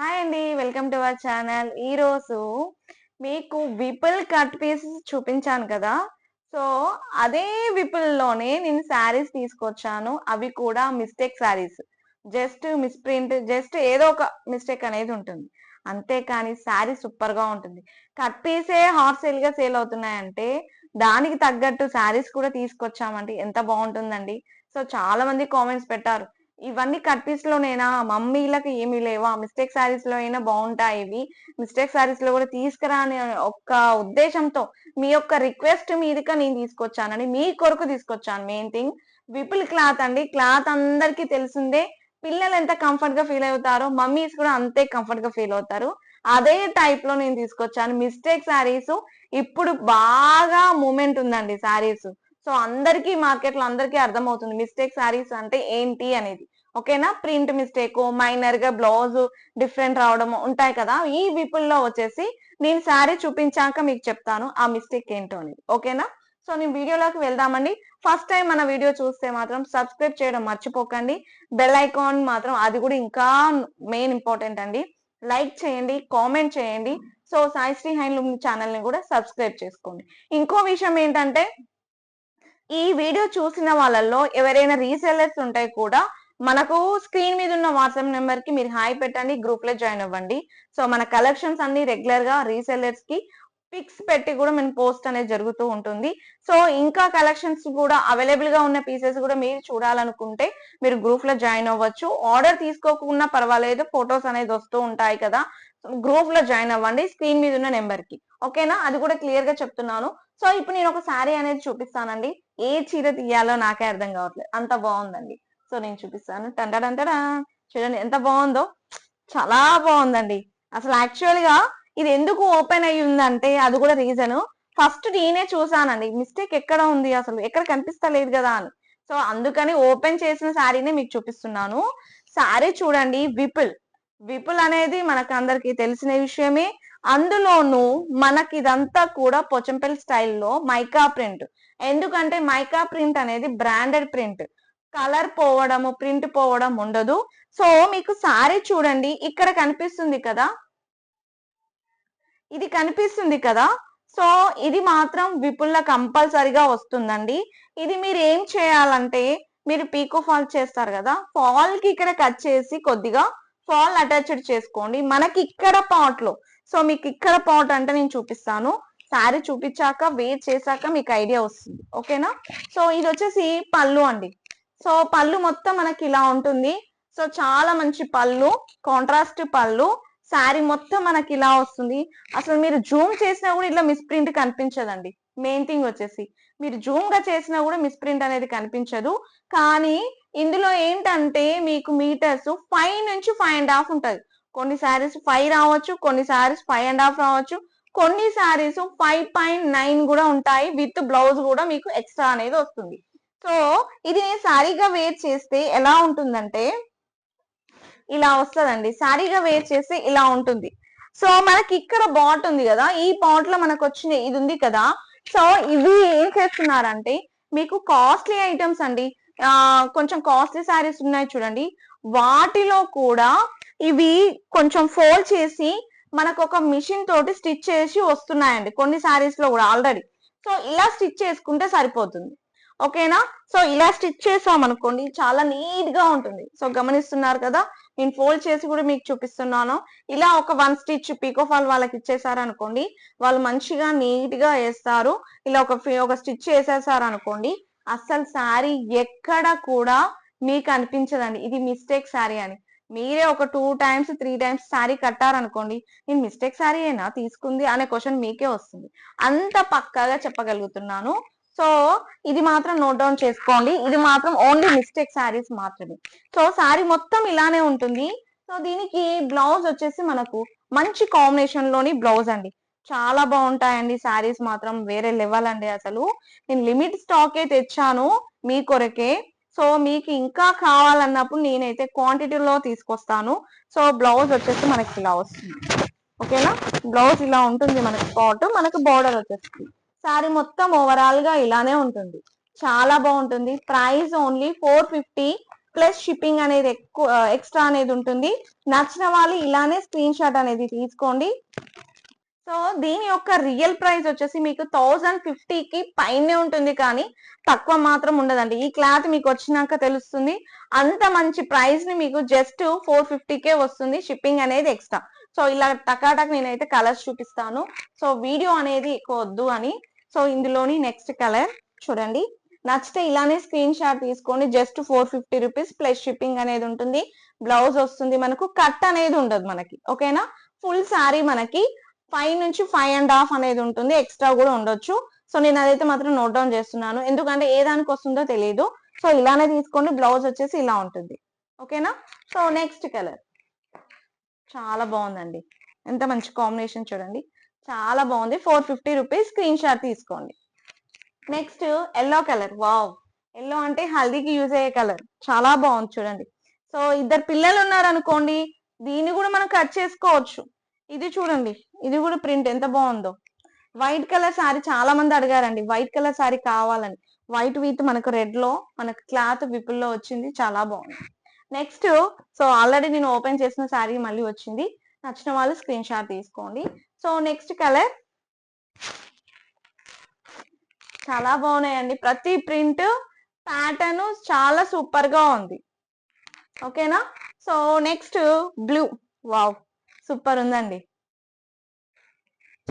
Hi అండి. Welcome to our channel. ఈరోజు మీకు విపుల్ కట్ పీసెస్ చూపించాను కదా! సో, అదే విపుల్‌లోనే నేను శారీస్ తీసుకొచ్చాను. అవి కూడా mistake saris. Just misprint just ఏదో ఒక మిస్టేక్ అనేది ఉంటుంది. అంతేకాని శారీ సూపర్‌గా ఉంటుంది. కట్ పీసే హాట్ సేల్‌గా సేల్ అవుతున్నాయంటే, దానికి తగ్గట్టు శారీస్ కూడా తీసుకొచ్చామండి. ఎంత బావుంటుందండి. సో, చాలా మంది కామెంట్స్ పెట్టారు. ఇవన్నీ కట్ పీస్‌లోనేనా? మమ్మీలకి ఏమి లేవా? మిస్టేక్ శారీస్‌లో అయినా బావుంటాయి ఇవి. మిస్టేక్ శారీస్‌లో కూడా తీసుకురా అనే ఒక్క ఉద్దేశంతో మీ యొక్క రిక్వెస్ట్ మీదక నేను తీసుకొచ్చానండి. మీ కొరకు తీసుకొచ్చాను మెయిన్ థింగ్. విపుల్ క్లాత్ అండి. క్లాత్ అందరికీ తెలిసిందే. పిల్లలు ఎంత కంఫర్ట్‌గా ఫీల్ అవుతారో, మమ్మీస్ కూడా అంతే కంఫర్ట్‌గా ఫీల్ అవుతారు. అదే టైప్‌లో నేను తీసుకొచ్చాను. మిస్టేక్ శారీసు ఇప్పుడు బాగా మూవ్‌మెంట్ ఉందండి శారీసు. సో, అందరికీ మార్కెట్‌లో అందరికీ అర్థమవుతుంది. మిస్టేక్ శారీస్ అంటే ఏంటి అనేది. ఓకేనా? ప్రింట్ మిస్టేకు, మైనర్‌గా బ్లౌజు డిఫరెంట్ రావడము ఉంటాయి కదా! ఈ విపుల్లో వచ్చేసి నేను శారీ చూపించాక మీకు చెప్తాను. ఆ మిస్టేక్ ఏంటో అనేది. ఓకేనా? సో, నేను వీడియోలోకి వెళ్దామండి. ఫస్ట్ టైమ్ మన వీడియో చూస్తే మాత్రం సబ్స్క్రైబ్ చేయడం మర్చిపోకండి. బెల్ ఐకాన్ మాత్రం అది కూడా ఇంకా మెయిన్ ఇంపార్టెంట్ అండి. లైక్ చేయండి, కామెంట్ చేయండి. సో, సాయిశ్రీ హ్యాండ్లూమ్ ఛానెల్‌ని కూడా సబ్స్క్రైబ్ చేసుకోండి. ఇంకో విషయం ఏంటంటే ఈ వీడియో చూసిన వాళ్ళల్లో ఎవరైనా రీసెల్లర్స్ ఉంటే కూడా మనకు స్క్రీన్ మీద ఉన్న వాట్సాప్ నెంబర్ కి మీరు హాయ్ పెట్టండి, గ్రూప్ లో జాయిన్ అవ్వండి. సో మన కలెక్షన్స్ అన్ని రెగ్యులర్ గా రీసెల్లర్స్ కి పిక్స్ పెట్టి కూడా మేము పోస్ట్ అనేది జరుగుతూ ఉంటుంది. సో ఇంకా కలెక్షన్స్ కూడా అవైలబుల్ గా ఉన్న పీసెస్ కూడా మీరు చూడాలనుకుంటే మీరు గ్రూప్ లో జాయిన్ అవ్వచ్చు. ఆర్డర్ తీసుకోకుండా పర్వాలేదు, ఫొటోస్ అనేది వస్తూ ఉంటాయి కదా. గ్రూప్ లో జాయిన్ అవ్వండి స్క్రీన్ మీద ఉన్న నెంబర్ కి. ఓకేనా? అది కూడా క్లియర్ గా చెప్తున్నాను. సో ఇప్పుడు నేను ఒక శారీ అనేది చూపిస్తానండి. ఏ చీర తీయాలో నాకే అర్థం కావట్లేదు. అంత బాగుందండి. సో నేను చూపిస్తాను. టంటడంటడా చూడండి ఎంత బాగుందో. చాలా బాగుందండి. అసలు యాక్చువల్ గా ఇది ఎందుకు ఓపెన్ అయ్యి ఉందంటే అది కూడా రీజన్. ఫస్ట్ నేనే చూసానండి. మిస్టేక్ ఎక్కడ ఉంది అసలు ఎక్కడ కనిపిస్తలేదు కదా అని. సో అందుకని ఓపెన్ చేసిన శారీనే మీకు చూపిస్తున్నాను. శారీ చూడండి విపుల్. విపుల్ అనేది మనకు అందరికి తెలిసిన విషయమే. అందులోనూ మనకి ఇదంతా కూడా పోచంపల్లి స్టైల్లో మైకా ప్రింట్. ఎందుకంటే మైకా ప్రింట్ అనేది బ్రాండెడ్ ప్రింట్. కలర్ పోవడము, ప్రింట్ పోవడం ఉండదు. సో మీకు సారీ చూడండి ఇక్కడ కనిపిస్తుంది కదా, ఇది కనిపిస్తుంది కదా. సో ఇది మాత్రం విపుల్ల కంపల్సరిగా వస్తుందండి. ఇది మీరు ఏం చేయాలంటే మీరు పీకో ఫాల్ చేస్తారు కదా, ఫాల్ కి ఇక్కడ కట్ చేసి కొద్దిగా ఫాల్ అటాచ్డ్ చేసుకోండి. మనకి ఇక్కడ పాట్ లో, సో మీకు ఇక్కడ పాట్ అంటే నేను చూపిస్తాను. శారీ చూపించాక వేర్ చేశాక మీకు ఐడియా వస్తుంది. ఓకేనా? సో ఇది వచ్చేసి పళ్ళు అండి. సో పళ్ళు మొత్తం మనకి ఇలా ఉంటుంది. సో చాలా మంచి పళ్ళు, కాంట్రాస్ట్ పళ్ళు. శారీ మొత్తం మనకి ఇలా వస్తుంది. అసలు మీరు జూమ్ చేసినా కూడా ఇట్లా మిస్‌ప్రింట్ కనిపించదండి. మెయిన్ థింగ్ వచ్చేసి మీరు జూమ్ గా చేసినా కూడా మిస్‌ప్రింట్ అనేది కనిపించదు. కానీ ఇందులో ఏంటంటే మీకు మీటర్స్ 5 నుంచి 5.5 ఉంటది. కొన్ని శారీస్ 5 రావచ్చు, కొన్ని శారీస్ 5.5 రావచ్చు, కొన్ని శారీస్ 5.9 కూడా ఉంటాయి. విత్ బ్లౌజ్ కూడా మీకు ఎక్స్ట్రా అనేది వస్తుంది. సో ఇది శారీగా వేర్ చేస్తే ఎలా ఉంటుందంటే ఇలా వస్తదండి. శారీగా వేర్ చేస్తే ఇలా ఉంటుంది. సో మనకి ఇక్కడ బాట్ ఉంది కదా, ఈ బాట్ లో మనకు వచ్చిన ఇది ఉంది కదా. సో ఇవి ఏం చేస్తున్నారంటే మీకు కాస్ట్లీ ఐటమ్స్ అండి. కొంచెం కాస్ట్లీ శారీస్ ఉన్నాయి చూడండి, వాటిలో కూడా ఇవి కొంచెం ఫోల్డ్ చేసి మనకు ఒక మిషన్ తోటి స్టిచ్ చేసి వస్తున్నాయండి కొన్ని శారీస్ లో కూడా ఆల్రెడీ. సో ఇలా స్టిచ్ చేసుకుంటే సరిపోతుంది. ఓకేనా? సో ఇలా స్టిచ్ చేసాం అనుకోండి చాలా నీట్ గా ఉంటుంది. సో గమనిస్తున్నారు కదా, నేను ఫోల్డ్ చేసి కూడా మీకు చూపిస్తున్నాను. ఇలా ఒక 1 స్టిచ్ పీకో ఫాల్ వాళ్ళకి ఇచ్చేసారు అనుకోండి, వాళ్ళు మంచిగా నీట్ గా వేస్తారు. ఇలా ఒక స్టిచ్ వేసేసారు అనుకోండి, అస్సలు శారీ ఎక్కడ కూడా మీకు అనిపించదండి ఇది మిస్టేక్ శారీ అని. మీరే ఒక 2 టైమ్స్ 3 టైమ్స్ శారీ కట్టారనుకోండి, నేను మిస్టేక్ శారీ అయినా తీసుకుంది అనే క్వశ్చన్ మీకే వస్తుంది. అంత పక్కాగా చెప్పగలుగుతున్నాను. సో ఇది మాత్రం నోట్ డౌన్ చేసుకోండి. ఇది మాత్రం ఓన్లీ మిస్టేక్ శారీస్ మాత్రమే. సో శారీ మొత్తం ఇలానే ఉంటుంది. సో దీనికి బ్లౌజ్ వచ్చేసి మనకు మంచి కాంబినేషన్ లోని బ్లౌజ్ అండి. చాలా బాగుంటాయండి శారీస్ మాత్రం వేరే లెవెల్ అండి. అసలు నేను లిమిట్ స్టాకే తెచ్చాను మీ కొరకే. సో మీకు ఇంకా కావాలన్నప్పుడు నేనైతే క్వాంటిటీలో తీసుకొస్తాను. సో బ్లౌజ్ వచ్చేసి మనకి ఇలా వస్తుంది. ఓకేనా? బ్లౌజ్ ఇలా ఉంటుంది మనకి, పాట్ మనకు బార్డర్ వచ్చేస్తుంది. శారీ మొత్తం ఓవరాల్ గా ఇలానే ఉంటుంది. చాలా బాగుంటుంది. Price only 450. ప్లస్ షిప్పింగ్ అనేది ఎక్కువ ఎక్స్ట్రా అనేది ఉంటుంది. నచ్చిన వాళ్ళు ఇలానే స్క్రీన్ షాట్ అనేది తీసుకోండి. సో దీని యొక్క రియల్ ప్రైస్ వచ్చేసి మీకు 1050కి పైనే ఉంటుంది, కానీ తక్కువ మాత్రం ఉండదండి. ఈ క్లాత్ మీకు వచ్చినాక తెలుస్తుంది. అంత మంచి ప్రైస్ ని మీకు జస్ట్ 450కే వస్తుంది, షిప్పింగ్ అనేది ఎక్స్ట్రా. సో ఇలా టకాటక్ నేనైతే కలర్స్ చూపిస్తాను. సో వీడియో అనేది ఎక్కువ వద్దు అని. సో ఇందులోని నెక్స్ట్ కలర్ చూడండి. నచ్చితే ఇలానే స్క్రీన్ షాట్ తీసుకోండి. జస్ట్ 450 రూపీస్ ప్లస్ షిప్పింగ్ అనేది ఉంటుంది. బ్లౌజ్ వస్తుంది మనకు, కట్ అనేది ఉండదు మనకి. ఓకేనా, ఫుల్ శారీ మనకి 5 నుంచి 5.5 అనేది ఉంటుంది, ఎక్స్ట్రా కూడా ఉండొచ్చు. సో నేను అదైతే మాత్రం నోట్ డౌన్ చేస్తున్నాను, ఎందుకంటే ఏ దానికి వస్తుందో తెలియదు. సో ఇలానే తీసుకోండి. బ్లౌజ్ వచ్చేసి ఇలా ఉంటుంది. ఓకేనా. సో నెక్స్ట్ కలర్ చాలా బాగుందండి, ఎంత మంచి కాంబినేషన్ చూడండి, చాలా బాగుంది. 450 రూపీస్, స్క్రీన్ షాట్ తీసుకోండి. Next yellow colour. Wow, yellow అంటే హల్దీకి యూజ్ అయ్యే కలర్, చాలా బాగుంది చూడండి. సో ఇద్దరు పిల్లలు ఉన్నారు అనుకోండి, దీన్ని కూడా మనం కట్ చేసుకోవచ్చు. ఇది చూడండి, ఇది కూడా ప్రింట్ ఎంత బాగుందో. వైట్ కలర్ శారీ చాలా మంది అడిగారండి, వైట్ కలర్ శారీ కావాలని. వైట్ విత్ మనకు రెడ్ లో మనకు క్లాత్ విపుల్లో వచ్చింది, చాలా బాగుంది. నెక్స్ట్, సో ఆల్రెడీ నేను ఓపెన్ చేసిన శారీ మళ్ళీ వచ్చింది. నచ్చిన వాళ్ళు స్క్రీన్ షాట్ తీసుకోండి. సో నెక్స్ట్ కలర్ చాలా బాగున్నాయండి, ప్రతి ప్రింట్ ప్యాటర్న్ చాలా సూపర్ గా ఉంది. ఓకేనా. So next blue. Wow, super ఉందండి,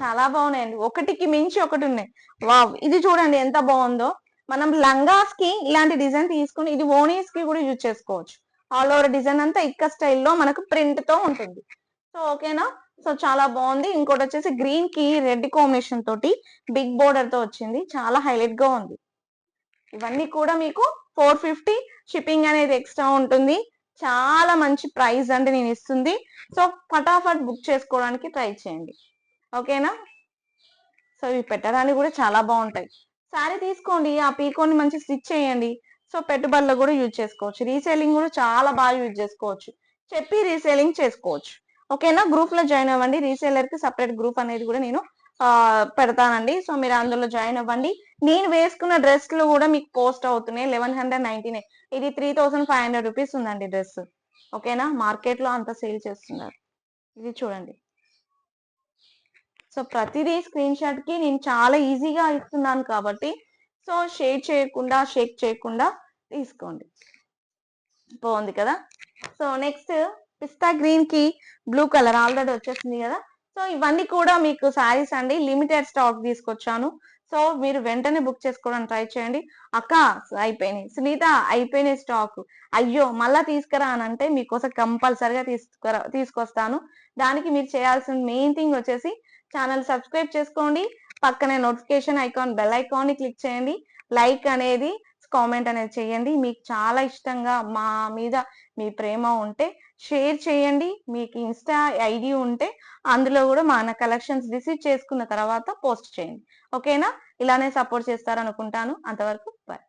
చాలా బాగున్నాయండి, ఒకటికి మించి ఒకటి ఉన్నాయి. వావ్, ఇది చూడండి ఎంత బాగుందో. మనం లంగాస్ కి ఇలాంటి డిజైన్ తీసుకుని ఇది ఓనీస్ కి కూడా యూజ్ చేసుకోవచ్చు. ఆల్ ఓవర్ డిజైన్ అంతా ఇక్క స్టైల్లో మనకు ప్రింట్ తో ఉంటుంది. సో ఓకేనా. సో చాలా బాగుంది. ఇంకోటి వచ్చేసి గ్రీన్ కి రెడ్ కాంబినేషన్ తోటి బిగ్ బోర్డర్ తో వచ్చింది, చాలా హైలైట్ గా ఉంది. ఇవన్నీ కూడా మీకు 450, షిప్పింగ్ అనేది ఎక్స్ట్రా ఉంటుంది. చాలా మంచి ప్రైస్ అంటే నేను ఇస్తుంది. సో ఫటాఫట్ బుక్ చేసుకోవడానికి ట్రై చేయండి. ఓకేనా. సో ఇవి పెట్టడానికి కూడా చాలా బాగుంటాయి. శారీ తీసుకోండి, ఆ పీకోని మంచి స్టిచ్ చేయండి. సో పెట్టుబడులు కూడా యూజ్ చేసుకోవచ్చు, రీసేలింగ్ కూడా చాలా బాగా యూజ్ చేసుకోవచ్చు, చెప్పి రీసేలింగ్ చేసుకోవచ్చు. ఓకేనా. గ్రూప్ లో జాయిన్ అవ్వండి, రీసేలర్ కి సపరేట్ గ్రూప్ అనేది కూడా నేను పెడతానండి. సో మీరు అందులో జాయిన్ అవ్వండి. నేను వేసుకున్న డ్రెస్లు కూడా మీకు పోస్ట్ అవుతున్నాయి. 1199, ఇది 3500 రూపీస్ ఉందండి డ్రెస్. ఓకేనా, మార్కెట్ లో అంత సేల్ చేస్తున్నారు. ఇది చూడండి. సో ప్రతిదీ స్క్రీన్ షాట్ కి నేను చాలా ఈజీగా ఇస్తున్నాను కాబట్టి, సో షేక్ చేయకుండా తీసుకోండి. బాగుంది కదా. సో నెక్స్ట్ పిస్తా గ్రీన్ కి బ్లూ కలర్ ఆల్రెడీ వచ్చేసింది కదా. సో ఇవన్నీ కూడా మీకు శారీస్ అండి, లిమిటెడ్ స్టాక్ తీసుకొచ్చాను. సో మీరు వెంటనే బుక్ చేసుకోవడానికి ట్రై చేయండి. అక్క అయిపోయినాయి, సునీత అయిపోయినాయి స్టాక్, అయ్యో మళ్ళా తీసుకురా అని అంటే మీకోసం కంపల్సరిగా తీసుకొస్తాను. దానికి మీరు చేయాల్సిన మెయిన్ థింగ్ వచ్చేసి ఛానల్ సబ్స్క్రైబ్ చేసుకోండి, పక్కనే నోటిఫికేషన్ ఐకాన్ బెల్ ఐకాన్ ని క్లిక్ చేయండి, లైక్ అనేది కామెంట్ అనేది చేయండి. మీకు చాలా ఇష్టంగా మా మీద మీ ప్రేమ ఉంటే షేర్ చేయండి. మీకు ఇన్స్టా ఐడి ఉంటే అందులో కూడా మన కలెక్షన్స్ రిసీవ్ చేసుకున్న తర్వాత పోస్ట్ చేయండి. ఓకేనా. ఇలానే సపోర్ట్ చేస్తారనుకుంటాను. అంతవరకు బాయ్.